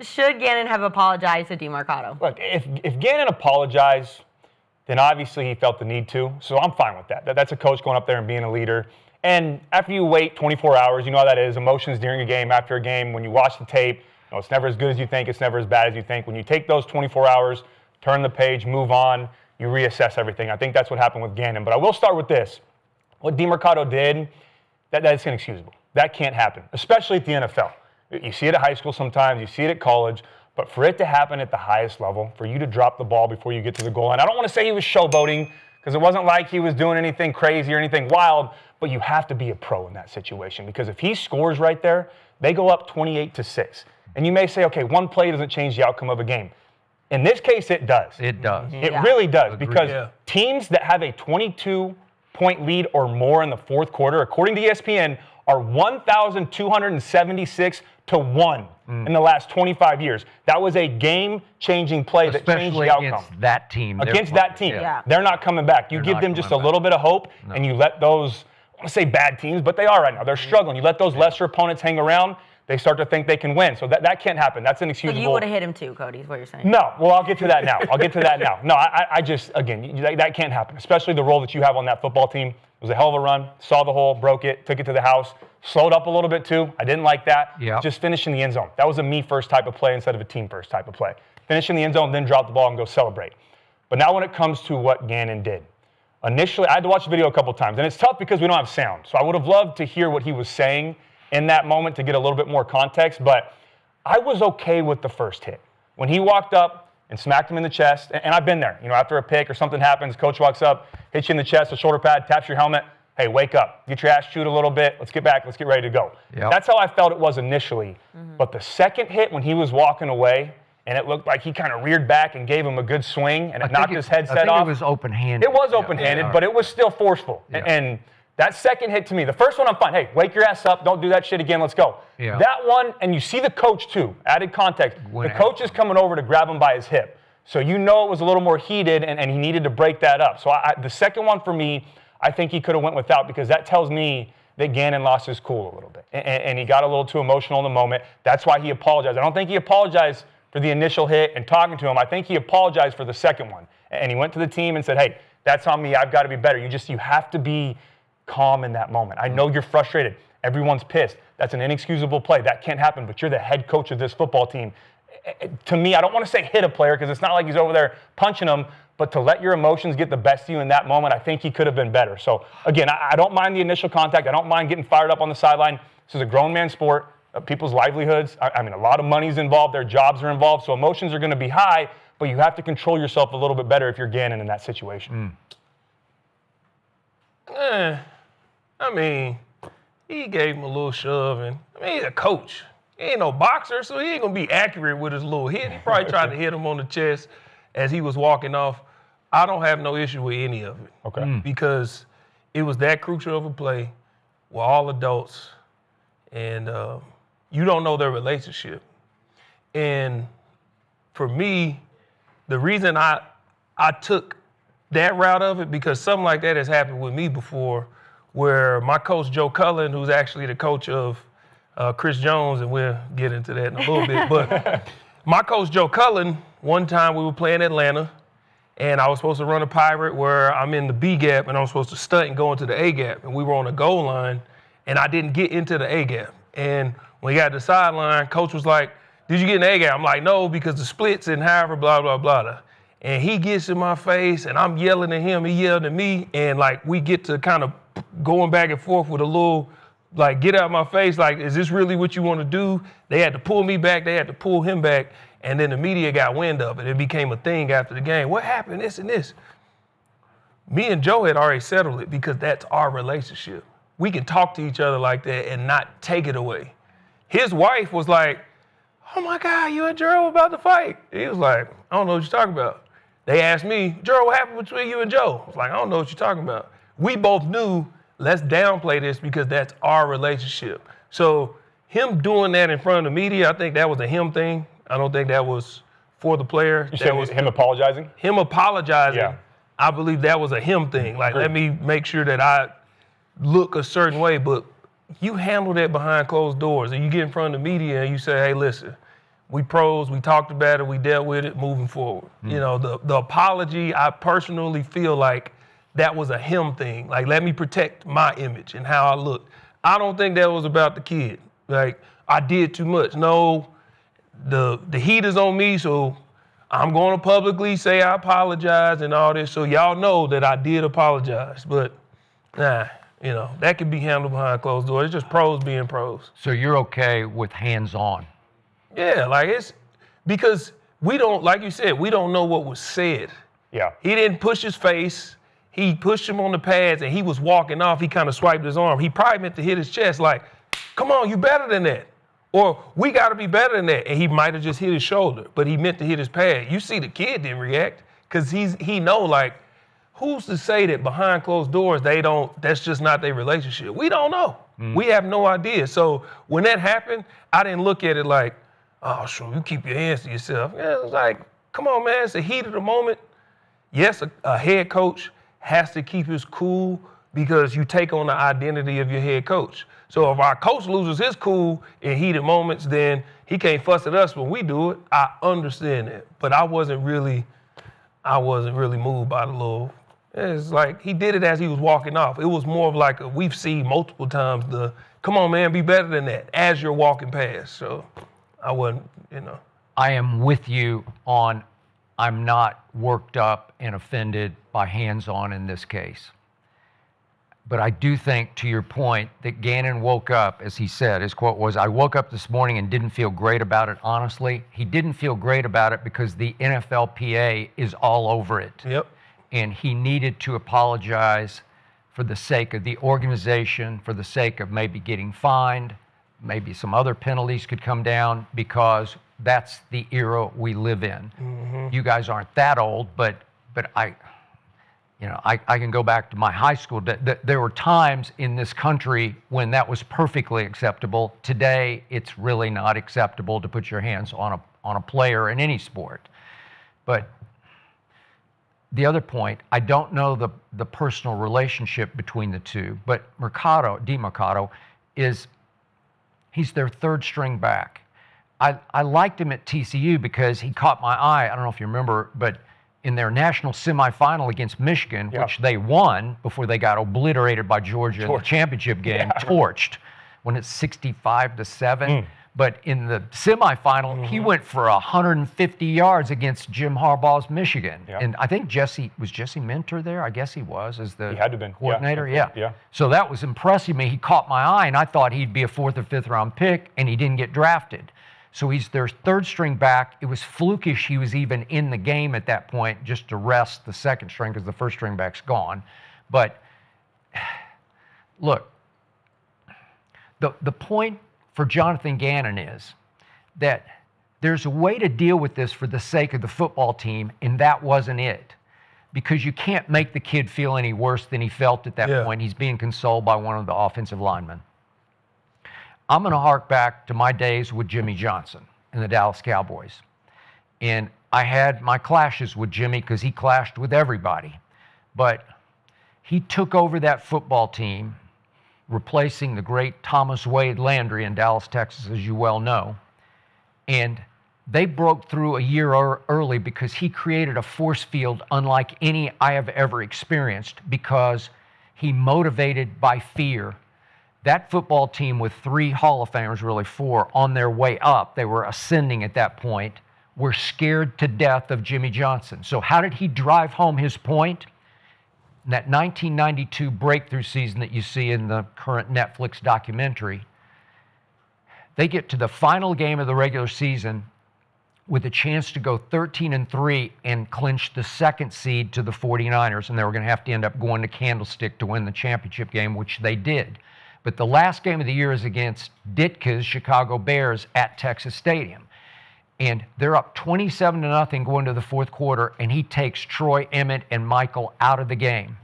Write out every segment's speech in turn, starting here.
Should Gannon have apologized to Demarcado? Look, if Gannon apologized, then obviously he felt the need to. So I'm fine with that. That's a coach going up there and being a leader. And after you wait 24 hours, you know how that is. Emotions during a game, after a game, when you watch the tape, it's never as good as you think. It's never as bad as you think. When you take those 24 hours, turn the page, move on, you reassess everything. I think that's what happened with Gannon. But I will start with this. What Demarcado did, that's inexcusable. That can't happen, especially at the NFL. You see it at high school sometimes. You see it at college. But for it to happen at the highest level, for you to drop the ball before you get to the goal line, I don't want to say he was showboating because it wasn't like he was doing anything crazy or anything wild, but you have to be a pro in that situation because if he scores right there, they go up 28-6. And you may say, okay, one play doesn't change the outcome of a game. In this case, it does. It does. It really does because teams that have a 22-point lead or more in the fourth quarter, according to ESPN, are 1,276 to 1 in the last 25 years. That was a game-changing play that changed the outcome. Against that team. Against that team. Yeah. They're not coming back. You give them just a little bit of hope, and you let those, I want to say bad teams, but they are right now. They're struggling. You let those lesser opponents hang around, they start to think they can win. So that can't happen. That's inexcusable. But you would have hit him too, Cody, is what you're saying. No. Well, I'll get to that now. No, I just, again, that can't happen, especially the role that you have on that football team. It was a hell of a run. Saw the hole, broke it, took it to the house. Slowed up a little bit too. I didn't like that. Yep. Just finish in the end zone. That was a me-first type of play instead of a team-first type of play. Finish in the end zone, then drop the ball and go celebrate. But now when it comes to what Gannon did, initially, I had to watch the video a couple times, and it's tough because we don't have sound. So I would have loved to hear what he was saying in that moment to get a little bit more context, but I was okay with the first hit. When he walked up and smacked him in the chest, and I've been there, after a pick or something happens, coach walks up, hits you in the chest, a shoulder pad, taps your helmet. Hey, wake up. Get your ass chewed a little bit. Let's get back. Let's get ready to go. Yep. That's how I felt it was initially. But the second hit when he was walking away, and it looked like he kind of reared back and gave him a good swing, and it knocked his headset off. It was open-handed. It was open-handed, but it was still forceful. Yeah. And that second hit to me, the first one I'm fine. Hey, wake your ass up. Don't do that shit again. Let's go. Yeah. That one, and you see the coach too, added context. The coach is coming over to grab him by his hip. So you know it was a little more heated, and he needed to break that up. So the second one for me, I think he could have went without because that tells me that Gannon lost his cool a little bit. And he got a little too emotional in the moment. That's why he apologized. I don't think he apologized for the initial hit and talking to him. I think he apologized for the second one. And he went to the team and said, hey, that's on me. I've got to be better. You have to be calm in that moment. I know you're frustrated. Everyone's pissed. That's an inexcusable play. That can't happen, but you're the head coach of this football team. To me, I don't want to say hit a player because it's not like he's over there punching him, but to let your emotions get the best of you in that moment, I think he could have been better. So, again, I don't mind the initial contact. I don't mind getting fired up on the sideline. This is a grown man sport. People's livelihoods, I mean, a lot of money's involved. Their jobs are involved. So emotions are going to be high, but you have to control yourself a little bit better if you're Gannon in that situation. I mean, he gave him a little shove. And he's a coach. He ain't no boxer, so he ain't going to be accurate with his little hit. He probably tried to hit him on the chest as he was walking off. I don't have no issue with any of it. Okay. Because it was that crucial of a play. We're all adults. And you don't know their relationship. And for me, the reason I took that route of it, because something like that has happened with me before, where my coach, Joe Cullen, who's actually the coach of Chris Jones, and we'll get into that in a little bit, but my coach, Joe Cullen, one time we were playing Atlanta, and I was supposed to run a pirate where I'm in the B gap, and I'm supposed to stunt and go into the A gap, and we were on the goal line, and I didn't get into the A gap. And when we got to the sideline, coach was like, did you get in the A gap? I'm like, no, because the splits and however, blah, blah, blah. And he gets in my face, and I'm yelling at him, he yelled at me, and like we get to kind of going back and forth with a little, like, get out of my face, like, is this really what you want to do? They had to pull me back, they had to pull him back, and then the media got wind of it. It became a thing after the game. What happened, this and this? Me and Joe had already settled it because that's our relationship. We can talk to each other like that and not take it away. His wife was like, oh my God, you and Gerald about to fight. He was like, I don't know what you're talking about. They asked me, Gerald, what happened between you and Joe? I was like, I don't know what you're talking about. We both knew, let's downplay this because that's our relationship. So him doing that in front of the media, I think that was a him thing. I don't think that was for the player. You said him apologizing? Him apologizing. Yeah. I believe that was a him thing. Like, let me make sure that I look a certain way, but you handle that behind closed doors and you get in front of the media and you say, hey, listen, we pros, we talked about it, we dealt with it, moving forward. You know, the apology, I personally feel like that was a him thing. Like, let me protect my image and how I look. I don't think that was about the kid. Like, I did too much. No, the heat is on me, so I'm going to publicly say I apologize and all this, so y'all know that I did apologize. But, nah, you know, that could be handled behind closed doors. It's just pros being pros. So you're okay with hands-on? Yeah, like it's because we don't, like you said, we don't know what was said. Yeah. He didn't push his face. He pushed him on the pads and he was walking off. He kind of swiped his arm. He probably meant to hit his chest like, come on, you better than that. Or we got to be better than that. And he might have just hit his shoulder, but he meant to hit his pad. You see the kid didn't react because he know, like, who's to say that behind closed doors that's just not their relationship? We don't know. We have no idea. So when that happened, I didn't look at it like, oh, sure, you keep your hands to yourself. Yeah, it was like, come on, man, it's the heat of the moment. Yes, a head coach has to keep his cool because you take on the identity of your head coach. So if our coach loses his cool in heated moments, then he can't fuss at us when we do it. I understand that. But I wasn't really moved by the little, it's like he did it as he was walking off. It was more of like we've seen multiple times come on, man, be better than that as you're walking past. So I wasn't, you know. I am with you on I'm not worked up and offended by hands-on in this case. But I do think, to your point, that Gannon woke up, as he said, his quote was, I woke up this morning and didn't feel great about it, honestly. He didn't feel great about it because the NFLPA is all over it. Yep. And he needed to apologize for the sake of the organization, for the sake of maybe getting fined, maybe some other penalties could come down because that's the era we live in. You guys aren't that old, but I can go back to my high school. There were times in this country when that was perfectly acceptable. Today, it's really not acceptable to put your hands on a player in any sport. But the other point, I don't know the personal relationship between the two, but Demarcado he's their third string back. I liked him at TCU because he caught my eye. I don't know if you remember, but in their national semifinal against Michigan, which they won before they got obliterated by Georgia in the championship game, torched, when it's 65-7. But in the semifinal, he went for 150 yards against Jim Harbaugh's Michigan. And I think Jesse Minter there? I guess he was as the coordinator. Yeah. So that was impressive me. He caught my eye, and I thought he'd be a 4th or 5th round pick, and he didn't get drafted. So he's their third string back. It was flukish he was even in the game at that point just to rest the second string because the first string back's gone. But look, the point for Jonathan Gannon is that there's a way to deal with this for the sake of the football team, and that wasn't it. Because you can't make the kid feel any worse than he felt at that point. He's being consoled by one of the offensive linemen. I'm going to hark back to my days with Jimmy Johnson and the Dallas Cowboys. And I had my clashes with Jimmy because he clashed with everybody. But he took over that football team, replacing the great Thomas Wade Landry in Dallas, Texas, as you well know. And they broke through a year early because he created a force field unlike any I have ever experienced because he motivated by fear. That football team with 3 Hall of Famers, really 4, on their way up, they were ascending at that point, were scared to death of Jimmy Johnson. So how did he drive home his point? In that 1992 breakthrough season that you see in the current Netflix documentary, they get to the final game of the regular season with a chance to go 13-3 and clinch the 2nd seed to the 49ers, and they were going to have to end up going to Candlestick to win the championship game, which they did. But the last game of the year is against Ditka's Chicago Bears at Texas Stadium. And they're up 27-0 going to the 4th quarter, and he takes Troy, Emmett, and Michael out of the game.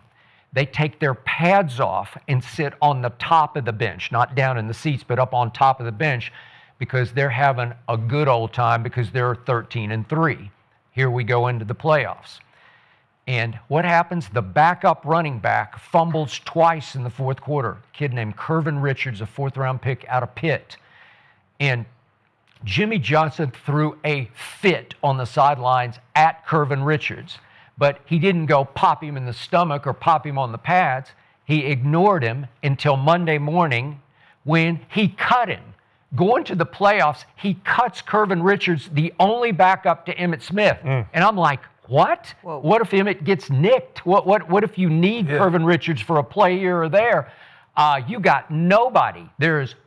They take their pads off and sit on the top of the bench, not down in the seats, but up on top of the bench because they're having a good old time because they're 13-3. Here we go into the playoffs. And what happens? The backup running back fumbles twice in the 4th quarter. A kid named Kervin Richards, a 4th-round pick out of Pitt. And Jimmy Johnson threw a fit on the sidelines at Curvin Richards, but he didn't go pop him in the stomach or pop him on the pads. He ignored him until Monday morning when he cut him. Going to the playoffs, he cuts Curvin Richards, the only backup to Emmitt Smith. And I'm like, what? Whoa. What if Emmitt gets nicked? What if you need Curvin Richards for a play here or there? You got nobody.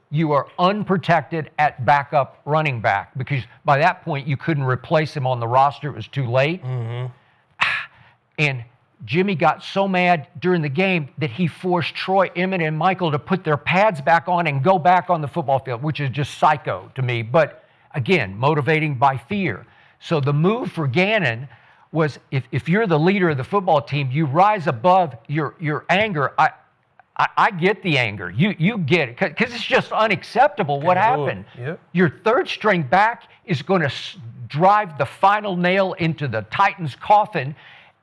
You are unprotected at backup running back because by that point you couldn't replace him on the roster. It was too late. And Jimmy got so mad during the game that he forced Troy, Emmett, and Michael to put their pads back on and go back on the football field, which is just psycho to me. But again, motivating by fear. So the move for Gannon was if you're the leader of the football team, you rise above your anger. I get the anger. You get it because it's just unacceptable what happened. Your third string back is going to drive the final nail into the Titans' coffin,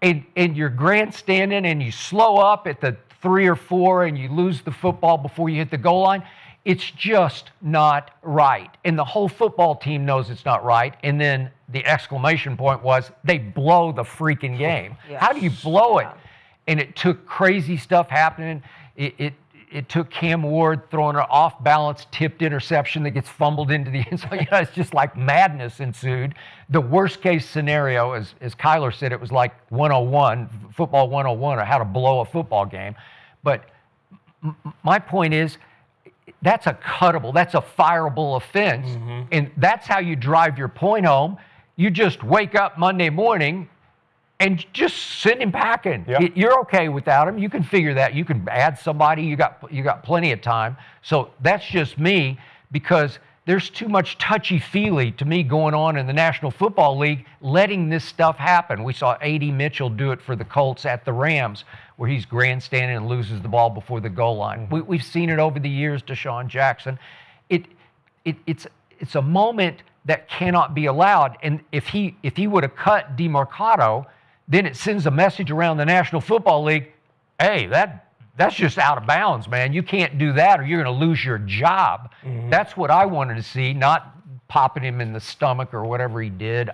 and you're grandstanding and you slow up at the 3 or 4 and you lose the football before you hit the goal line. It's just not right. And the whole football team knows it's not right. And then the exclamation point was they blow the freaking game. How do you blow it? And it took crazy stuff happening. It took Cam Ward throwing an off-balance tipped interception that gets fumbled into the end zone. It's just like madness ensued. The worst-case scenario, as Kyler said, it was like 101, football 101, or how to blow a football game. But my point is, that's a cuttable, that's a fireable offense, and that's how you drive your point home. You just wake up Monday morning and just send him packing. You're okay without him. You can figure that. You can add somebody. You got plenty of time. So that's just me, because there's too much touchy-feely to me going on in the National Football League, letting this stuff happen. We saw A.D. Mitchell do it for the Colts at the Rams, where he's grandstanding and loses the ball before the goal line. We've seen it over the years, Deshaun Jackson. It's a moment that cannot be allowed. And if he would have cut Demarcado, then it sends a message around the National Football League, hey, that's just out of bounds, man. You can't do that or you're going to lose your job. That's what I wanted to see, not popping him in the stomach or whatever he did.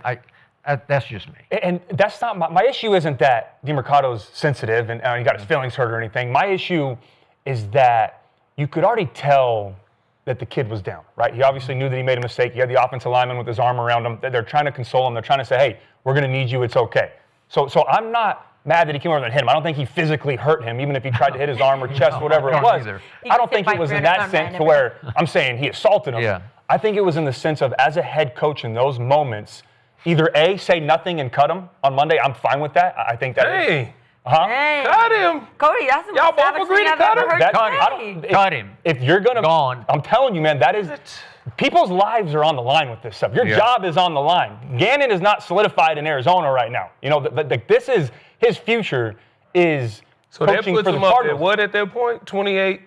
That's just me. And that's not my issue. Isn't that Demarcado's sensitive and he got his feelings hurt or anything. My issue is that you could already tell that the kid was down, right? He obviously knew that he made a mistake. He had the offensive lineman with his arm around him. They're trying to console him. They're trying to say, hey, we're going to need you. It's okay. So I'm not mad that he came over and hit him. I don't think he physically hurt him, even if he tried to hit his arm or chest, whatever it was. I don't think it was in that sense to where I'm saying he assaulted him. I think it was in the sense of, as a head coach in those moments, either A, say nothing and cut him on Monday. I'm fine with that. I think that is. Cut him. Cody, that's the Y'all both agree to cut him? Cut him. If you're going to, gone. I'm telling you, man, that is, people's lives are on the line with this stuff. Your job is on the line. Gannon is not solidified in Arizona right now. You know, this is, his future is coaching for the Cardinals. So that puts him up at what at that point? 28?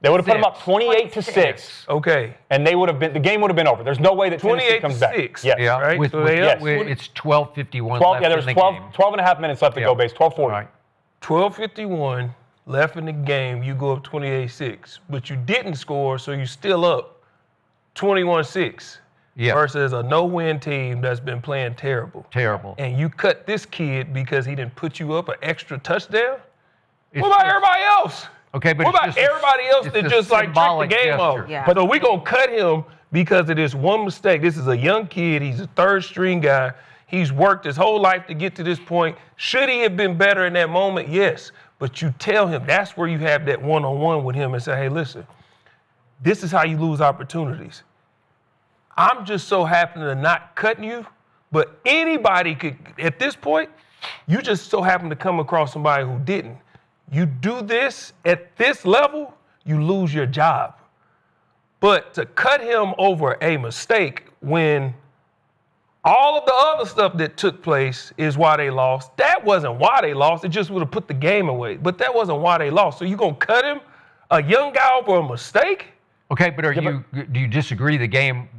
They would have put him up 28-6. Okay. And the game would have been over. There's no way that Tennessee comes back. 28-6. Yes. Yeah. Right? It's 12:51 left there's in the 12 game. 12 and a half minutes left to go, base. 12:40. Right. 12:51 left in the game. You go up 28-6. But you didn't score, so you're still up 21-6. Versus a no-win team that's been playing terrible. And you cut this kid because he didn't put you up an extra touchdown? What about everybody else? Okay, but what about everybody else that just like tricked the game off? But we're going to cut him because of this one mistake. This is a young kid. He's a third-string guy. He's worked his whole life to get to this point. Should he have been better in that moment? Yes. But you tell him, that's where you have that one-on-one with him and say, hey, listen, this is how you lose opportunities. I'm just so happy to not cutting you, but anybody could, at this point, you just so happen to come across somebody who didn't. You do this at this level, you lose your job. But to cut him over a mistake when all of the other stuff that took place is why they lost, that wasn't why they lost. It just would have put the game away. But that wasn't why they lost. So you're going to cut him, a young guy, over a mistake? Okay, but do you disagree the game,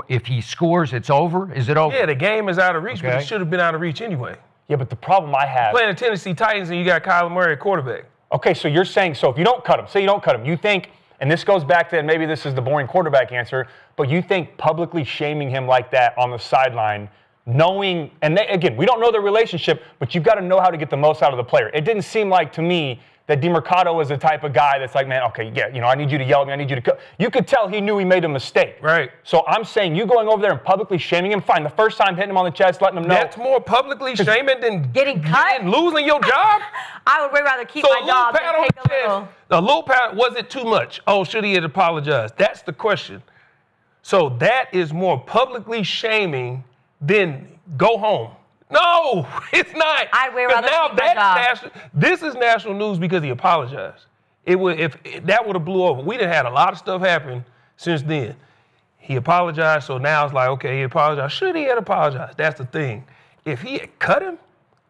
if he scores, it's over? Is it over? Yeah, the game is out of reach, but it should have been out of reach anyway. Yeah, but the problem I have... Playing the Tennessee Titans and you got Kyler Murray at quarterback. Okay, so you're saying, so if you don't cut him, say you don't cut him, you think and this goes back to, and maybe this is the boring quarterback answer, but you think publicly shaming him like that on the sideline, knowing, and again, we don't know their relationship, but you've got to know how to get the most out of the player. It didn't seem like to me that Demarcado was the type of guy that's like, man, okay, yeah, I need you to yell at me, I need you to cut. You could tell he knew he made a mistake. Right. So I'm saying you going over there and publicly shaming him, fine. The first time hitting him on the chest, letting him know. That's more publicly shaming than getting cut, losing your job. I would way rather keep my job than take a little. A little pat, was it too much? Oh, should he have apologized? That's the question. So that is more publicly shaming than go home. No, it's not. I'd way rather keep my job. This is national news because he apologized. If that would have blew over. We done had a lot of stuff happen since then. He apologized, so now it's like, okay, he apologized. Should he have apologized? That's the thing. If he had cut him,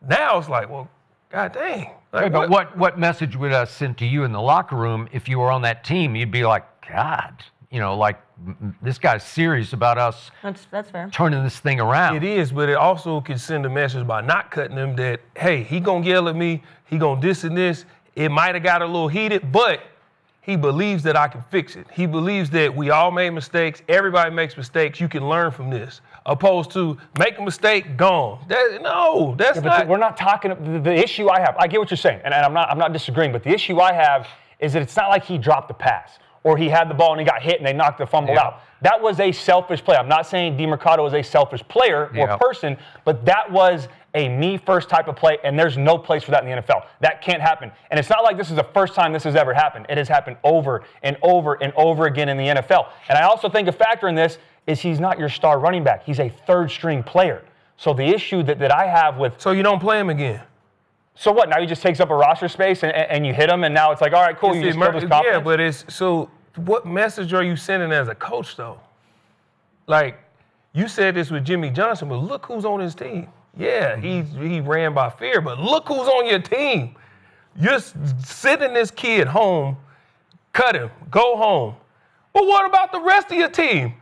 now it's like, well, God dang. Like, but what message would I send to you in the locker room if you were on that team? You'd be like, God, like this guy's serious about us. That's fair. Turning this thing around. It is, but it also can send a message by not cutting him that, hey, he gonna yell at me, he gonna this and this. It might have got a little heated, but he believes that I can fix it. He believes that we all made mistakes. Everybody makes mistakes. You can learn from this. Opposed to make a mistake, gone. That's not. We're not talking. The issue I have, I get what you're saying, and I'm not disagreeing. But the issue I have is that it's not like he dropped the pass or he had the ball and he got hit and they knocked the fumble out. That was a selfish play. I'm not saying Demarcado is a selfish player or person, but that was a me-first type of play, and there's no place for that in the NFL. That can't happen. And it's not like this is the first time this has ever happened. It has happened over and over and over again in the NFL. And I also think a factor in this is he's not your star running back. He's a third-string player. So the issue that I have with... So you don't play him again? So what? Now he just takes up a roster space and you hit him, and now it's like, all right, cool, you just killed his confidence? Yeah, but so what message are you sending as a coach, though? Like, you said this with Jimmy Johnson, but look who's on his team. Yeah, he ran by fear, but look who's on your team. You're sending this kid home, cut him, go home. But what about the rest of your team?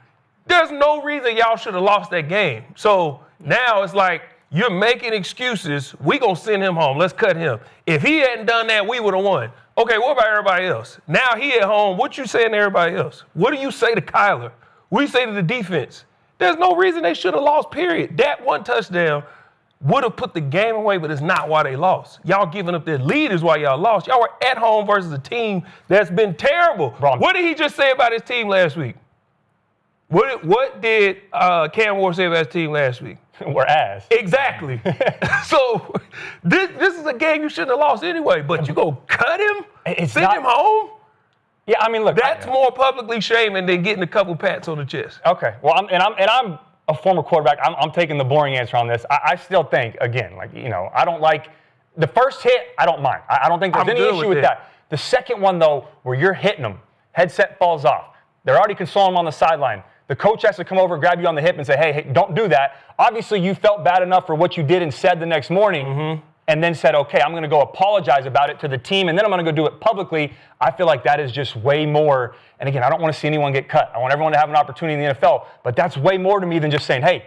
There's no reason y'all should have lost that game. So now it's like, you're making excuses. We gonna send him home. Let's cut him. If he hadn't done that, we would have won. Okay, what about everybody else? Now he at home. What you saying to everybody else? What do you say to Kyler? What do you say to the defense? There's no reason they should have lost, period. That one touchdown would have put the game away, but it's not why they lost. Y'all giving up their lead is why y'all lost. Y'all were at home versus a team that's been terrible. Wrong. What did he just say about his team last week? What did Cam Ward say about his team last week? We're ass. Exactly. So this is a game you shouldn't have lost anyway, but you go cut him? Send him home? Yeah, I mean, look. That's more publicly shaming than getting a couple pats on the chest. Okay. Well, I'm a former quarterback. I'm taking the boring answer on this. I still think, again, I don't like the first hit. I don't mind. I don't think there's any issue with that. The second one, though, where you're hitting them, headset falls off. They're already consoling him on the sideline. The coach has to come over, grab you on the hip, and say, hey, don't do that. Obviously, you felt bad enough for what you did and said the next morning, and then said, okay, I'm going to go apologize about it to the team, and then I'm going to go do it publicly. I feel like that is just way more. And again, I don't want to see anyone get cut. I want everyone to have an opportunity in the NFL, but that's way more to me than just saying, hey,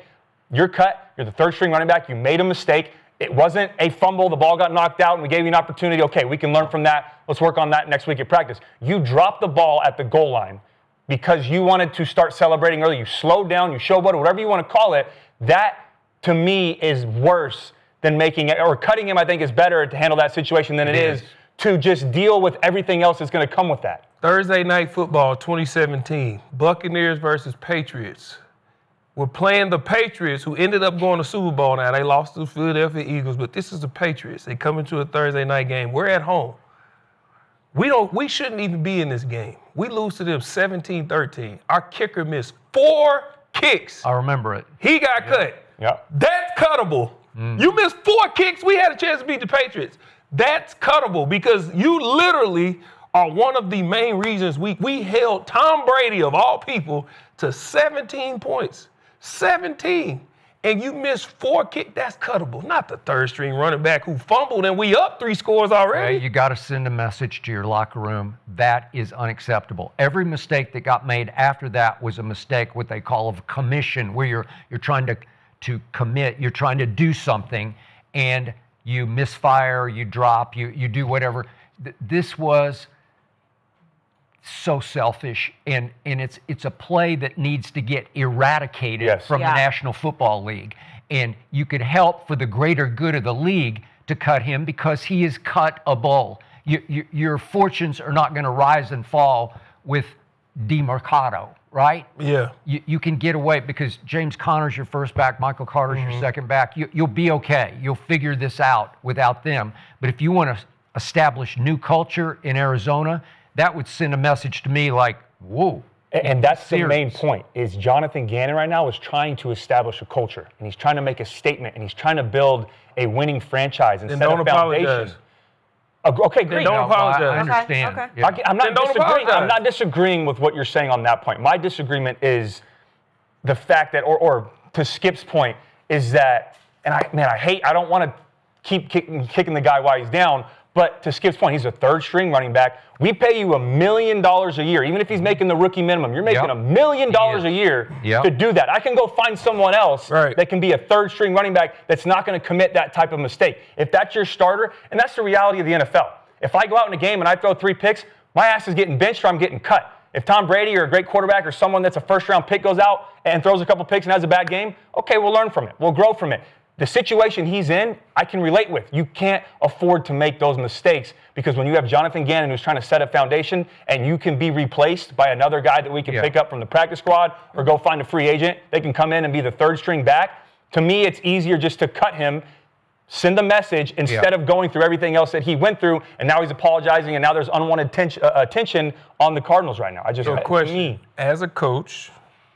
you're cut. You're the third-string running back. You made a mistake. It wasn't a fumble. The ball got knocked out, and we gave you an opportunity. Okay, we can learn from that. Let's work on that next week at practice. You dropped the ball at the goal line because you wanted to start celebrating early. You slowed down, you showboated, whatever you want to call it. That, to me, is worse than making it, or cutting him, I think, is better to handle that situation than it is to just deal with everything else that's going to come with that. Thursday Night Football 2017, Buccaneers versus Patriots. We're playing the Patriots, who ended up going to Super Bowl now. They lost to the Philadelphia Eagles, but this is the Patriots. They come into a Thursday night game. We're at home. We shouldn't even be in this game. We lose to them 17-13. Our kicker missed 4 kicks. I remember it. He got cut. Yep. That's cuttable. You missed 4 kicks. We had a chance to beat the Patriots. That's cuttable because you literally are one of the main reasons we held Tom Brady, of all people, to 17 points. 17. And you missed 4 kicks. That's cuttable. Not the third-string running back who fumbled and we up 3 scores already. You got to send a message to your locker room. That is unacceptable. Every mistake that got made after that was a mistake, what they call a commission, where you're trying to commit, you're trying to do something, and you misfire, you drop, you do whatever. This was so selfish, and it's a play that needs to get eradicated from the National Football League. And you could help for the greater good of the league to cut him because he is cuttable. Your fortunes are not going to rise and fall with Demarcado, right? Yeah. You can get away because James Conner's your first back, Michael Carter's your second back. You'll be okay. You'll figure this out without them. But if you want to establish new culture in Arizona, that would send a message to me like, whoa. And that's the main point, is Jonathan Gannon right now is trying to establish a culture, and he's trying to make a statement, and he's trying to build a winning franchise and set a foundation. Okay, great. Don't apologize. I understand. Okay. Yeah. I'm not disagreeing with what you're saying on that point. My disagreement is the fact that, or to Skip's point, is that, and I don't want to keep kicking the guy while he's down, but to Skip's point, he's a third string running back. We pay you $1 million a year. Even if he's making the rookie minimum, you're making $1 million a year to do that. I can go find someone else that can be a third string running back that's not going to commit that type of mistake. If that's your starter, and that's the reality of the NFL. If I go out in a game and I throw 3 picks, my ass is getting benched or I'm getting cut. If Tom Brady or a great quarterback or someone that's a first-round pick goes out and throws a couple picks and has a bad game, okay, we'll learn from it. We'll grow from it. The situation he's in, I can relate with. You can't afford to make those mistakes because when you have Jonathan Gannon who's trying to set a foundation and you can be replaced by another guy that we can pick up from the practice squad or go find a free agent, they can come in and be the third string back. To me, it's easier just to cut him, send a message instead of going through everything else that he went through, and now he's apologizing, and now there's unwanted attention on the Cardinals right now. Question, as a coach,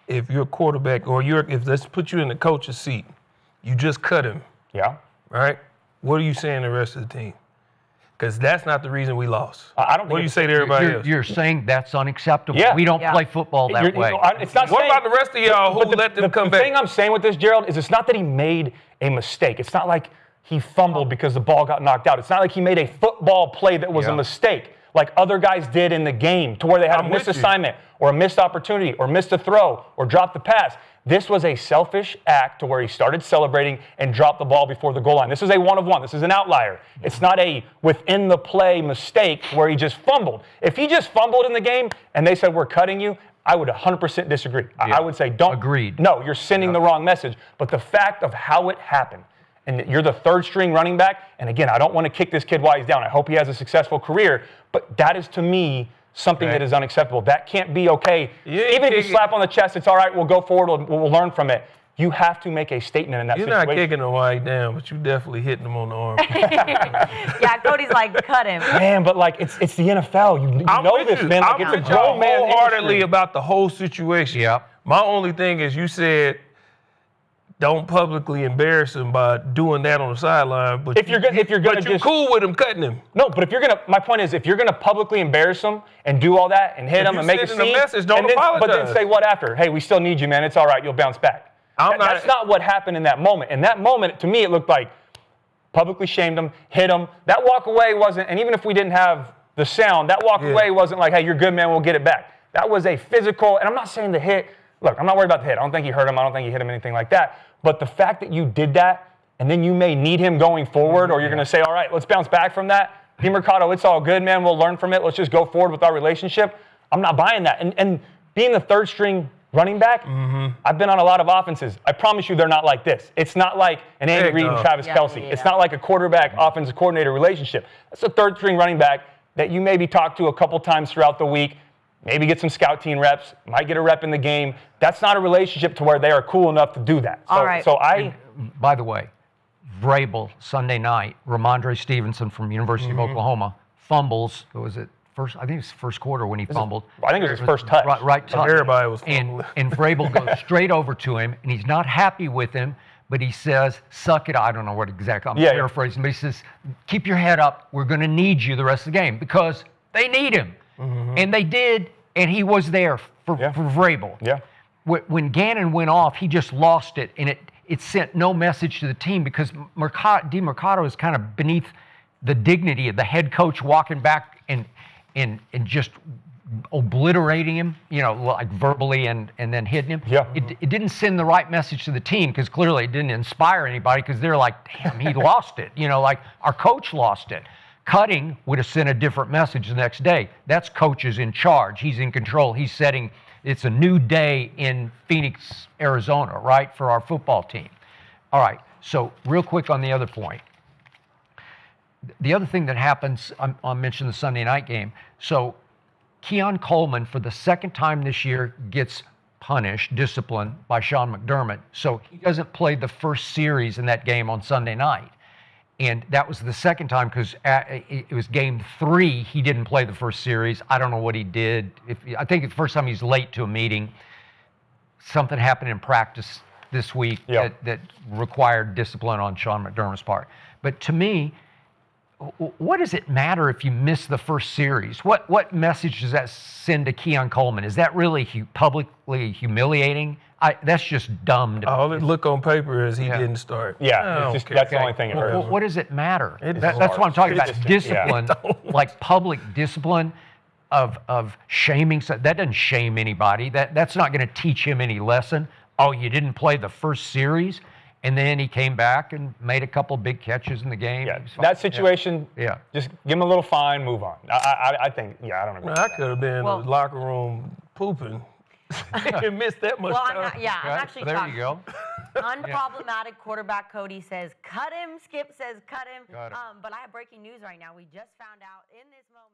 if you're a quarterback or if let's put you in the coach's seat, you just cut him. Yeah. Right? What are you saying to the rest of the team? Because that's not the reason we lost. I don't. What do you say to everybody else? You're saying that's unacceptable. Yeah. We don't play football that way. It's not what about the rest of y'all who let them come back? The thing I'm saying with this, Gerald, is it's not that he made a mistake. It's not like he fumbled because the ball got knocked out. It's not like he made a football play that was a mistake like other guys did in the game to where they had a missed assignment or a missed opportunity or missed a throw or dropped the pass. This was a selfish act to where he started celebrating and dropped the ball before the goal line. This is a one-of-one. This is an outlier. It's not a within-the-play mistake where he just fumbled. If he just fumbled in the game and they said, we're cutting you, I would 100% disagree. I would say, don't. Agreed. No, you're sending the wrong message. But the fact of how it happened, and you're the third-string running back, and again, I don't want to kick this kid while he's down. I hope he has a successful career, but that is, to me, something that is unacceptable. That can't be okay. Even if you slap on the chest, it's all right, we'll go forward, we'll learn from it. You have to make a statement in that situation. You're not kicking him while he's down, but you definitely hitting him on the arm. Yeah, Cody's like, cut him. Man, but like, it's the NFL. You know this, man. Like, it's a grown man wholeheartedly about the whole situation. Yeah. My only thing is you said don't publicly embarrass him by doing that on the sideline. But if you're cool with him cutting him. No, but my point is, if you're gonna publicly embarrass him and do all that and hit him and make a scene, don't apologize. But then say what after? Hey, we still need you, man. It's all right. You'll bounce back. That's not what happened in that moment. In that moment, to me, it looked like publicly shamed him, hit him. That walk away wasn't, and even if we didn't have the sound, that walk away wasn't like, hey, you're good, man. We'll get it back. That was a physical, and I'm not saying the hit. Look, I'm not worried about the hit. I don't think he hurt him. I don't think he hit him, anything like that. But the fact that you did that, and then you may need him going forward, or you're going to say, all right, let's bounce back from that. Demarcado, it's all good, man. We'll learn from it. Let's just go forward with our relationship. I'm not buying that. And being the third string running back, I've been on a lot of offenses. I promise you they're not like this. It's not like an Andy Reid and Travis Kelce. Yeah. It's not like a quarterback offensive coordinator relationship. It's a third string running back that you maybe talk to a couple times throughout the week. Maybe get some scout team reps, might get a rep in the game. That's not a relationship to where they are cool enough to do that. All right. By the way, Vrabel, Sunday night, Ramondre Stevenson from University of Oklahoma, fumbles. Was it first? I think it was first quarter when he fumbled. I think it was his first touch. Right touch. Everybody was fumbling. And Vrabel goes straight over to him, and he's not happy with him, but he says, suck it. I don't know what exactly. I'm paraphrasing, but he says, keep your head up. We're going to need you the rest of the game because they need him. And they did, and he was there for Vrabel. Yeah. When Gannon went off, he just lost it, and it sent no message to the team because Demarcado is kind of beneath the dignity of the head coach walking back and just obliterating him, like verbally and then hitting him. Yeah. It didn't send the right message to the team because clearly it didn't inspire anybody because they're like, damn, he lost it. Like our coach lost it. Cutting would have sent a different message the next day. That's coaches in charge. He's in control. He's setting, it's a new day in Phoenix, Arizona, right, for our football team. All right, so real quick on the other point. The other thing that happens, I'll mention the Sunday night game. So Keon Coleman, for the second time this year, gets punished, disciplined by Sean McDermott. So he doesn't play the first series in that game on Sunday night. And that was the second time because it was game 3. He didn't play the first series. I don't know what he did. I think the first time he's late to a meeting. Something happened in practice this week that required discipline on Sean McDermott's part. But to me, what does it matter if you miss the first series? What message does that send to Keon Coleman? Is that really publicly humiliating? That's just dumb. All it look on paper is he didn't start. Yeah, that's the only thing it hurts. Well, what does it matter? That's what I'm talking about. Discipline, like public discipline of shaming. That doesn't shame anybody. That's not going to teach him any lesson. Oh, you didn't play the first series? And then he came back and made a couple big catches in the game. Yeah, that situation, just give him a little fine, move on. I think, I don't agree. I could have been in the locker room pooping. and missed that much time. I'm actually there you go. Unproblematic quarterback Cody says, cut him. Skip says, cut him. Got it. But I have breaking news right now. We just found out in this moment.